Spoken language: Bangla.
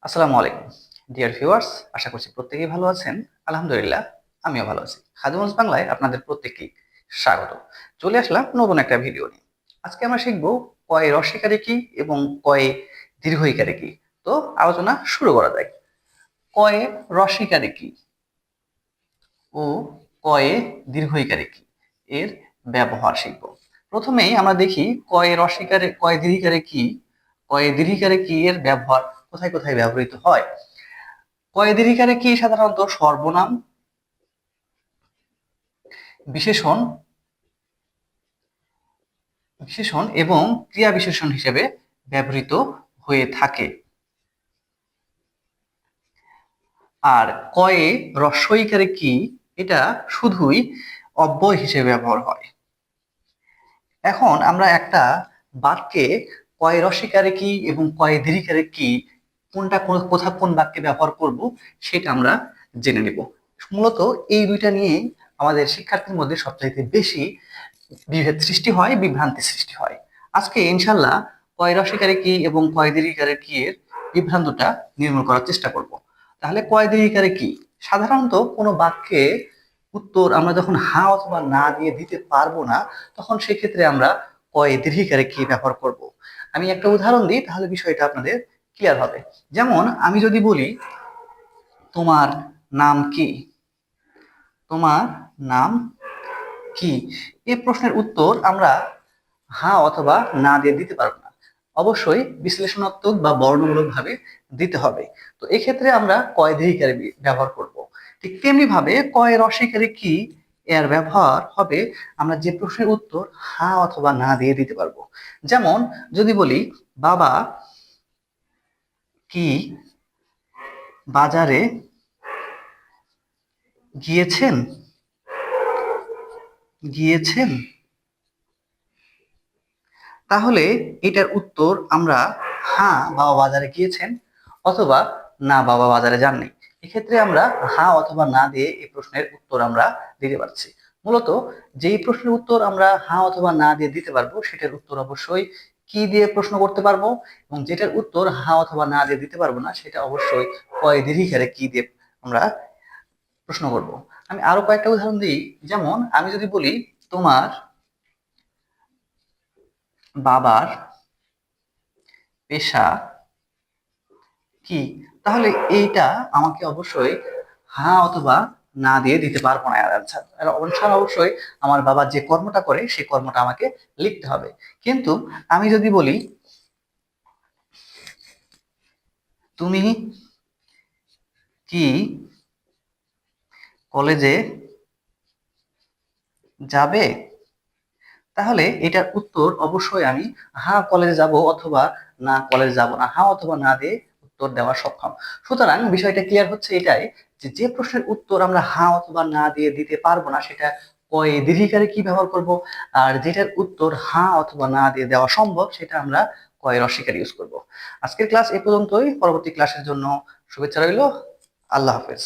আসসালামু আলাইকুম ডিয়ার ভিউয়ার্স, আশা করছি প্রত্যেকেই ভালো আছেন। আলহামদুলিল্লাহ, আমিও ভালো আছি। খাদিমস বাংলায় আপনাদের প্রত্যেককেই স্বাগত। চলে আসলাম নতুন একটা ভিডিও নিয়ে। আজকে আমরা শিখব কয়ে রস্বীকারে কি এবং কয়ে দীর্ঘইকারে কি। তো আলোচনা শুরু করা যাক। কয়ে রস্বীকারে কি ও কয়ে দীর্ঘইকারে কি এর ব্যবহার শিখব। প্রথমেই আমরা দেখি কয়ে রস্বীকারে কয়ে দীর্ঘিকারে কি, কয়ে দীর্ঘিকারে কি এর ব্যবহার কোথায় কোথায় ব্যবহৃত হয়। কয়ে দীর্ঘিকারে কি সাধারণত সর্বনাম, বিশেষণ বিশেষণ এবং ক্রিয়া বিশেষণ হিসেবে ব্যবহৃত হয়ে থাকে। আর কয়ে হ্রস্বইকারে কি এটা শুধুই অব্যয় হিসেবে ব্যবহার হয়। এখন আমরা একটা বাক্যে কয় রস্বীকারে কি এবং কয় দীর্ঘিকারে কি কোনটা কোন বাক্যে ব্যবহার করব সেটা আমরা জেনে নেব। মূলত এই দুইটা নিয়ে আমাদের শিক্ষার্থীর মধ্যে সবচাইতে বেশি বিভেদ সৃষ্টি হয়, বিভ্রান্তি সৃষ্টি হয়। আজকে ইনশাল্লাহ কয় রস্বীকারে কি এবং কয় দীর্ঘিকারে কি এর বিভ্রান্তটা নির্মূল করার চেষ্টা করব। তাহলে কয় দীর্ঘিকারে কি, সাধারণত কোনো বাক্যে উত্তর আমরা যখন হা অথবা না দিয়ে দিতে পারবো না, তখন সেক্ষেত্রে আমরা কয় দীর্ঘিকারে কি ব্যবহার করব। আমি একটা উদাহরণ দিই, তাহলে বিষয়টা আপনাদের ক্লিয়ার হবে। যেমন আমি যদি বলি তোমার নাম কি, তোমার নাম কি, এই প্রশ্নের উত্তর আমরা হা অথবা না দিয়ে দিতে পারবো না, অবশ্যই বিশ্লেষণাত্মক বা বর্ণমূলক ভাবে দিতে হবে। তো এক্ষেত্রে আমরা কয় দীর্ঘিকারে ব্যবহার করব। ঠিক তেমনি ভাবে কয় রস্বীকারে কি এর ব্যবহার হবে আমরা যে প্রশ্নের উত্তর হা অথবা না দিয়ে দিতে পারবো। যেমন যদি বলি বাবা কি বাজারে গিয়েছেন, গিয়েছেন, তাহলে এটার উত্তর আমরা হ্যাঁ বাবা বাজারে গিয়েছেন অথবা না বাবা বাজারে যাননি। এক্ষেত্রে আমরা হ্যাঁ অথবা না দিয়ে এই প্রশ্নের উত্তর আমরা দিতে পারছি। মূলত যেই প্রশ্নের উত্তর আমরা হ্যাঁ অথবা না দিয়ে দিতে পারবো সেটার উত্তর অবশ্যই কি দিয়ে প্রশ্ন করতে পারবো, এবং যেটার উত্তর হ্যাঁ অথবা না দিয়ে দিতে পারবো না সেটা অবশ্যই কয় দীর্ঘিকারে কি দিয়ে আমরা প্রশ্ন করব। আমি আরো কয়েকটা উদাহরণ দিই। যেমন আমি যদি বলি তোমার বাবার পেশা কি, তাহলে এইটা আমাকে অবশ্যই হ্যাঁ অথবা না দিয়ে দিতে পারবো না এর আনসার। আনসার অবশ্যই আমার বাবা যে কর্মটা করে সেই কর্মটা আমাকে লিখতে হবে। কিন্তু আমি যদি বলি তুমি কি কলেজে যাবে, তাহলে এটার উত্তর অবশ্যই আমি হ্যাঁ কলেজে যাব অথবা না কলেজে যাব না, হ্যাঁ অথবা না দিয়ে উত্তর দেওয়া সক্ষম। সুতরাং বিষয়টা ক্লিয়ার হচ্ছে এটাই যে যে প্রশ্নের উত্তর আমরা হ্যাঁ অথবা না দিয়ে দিতে পারবো না সেটা কয় দীর্ঘিকারে কি ব্যবহার করব, আর যেটার উত্তর হ্যাঁ অথবা না দিয়ে দেওয়া সম্ভব সেটা আমরা কয় রস্বীকার ইউজ করব। আজকের ক্লাস এ পর্যন্তই। পরবর্তী ক্লাসের জন্য শুভেচ্ছা রইল। আল্লাহ হাফেজ।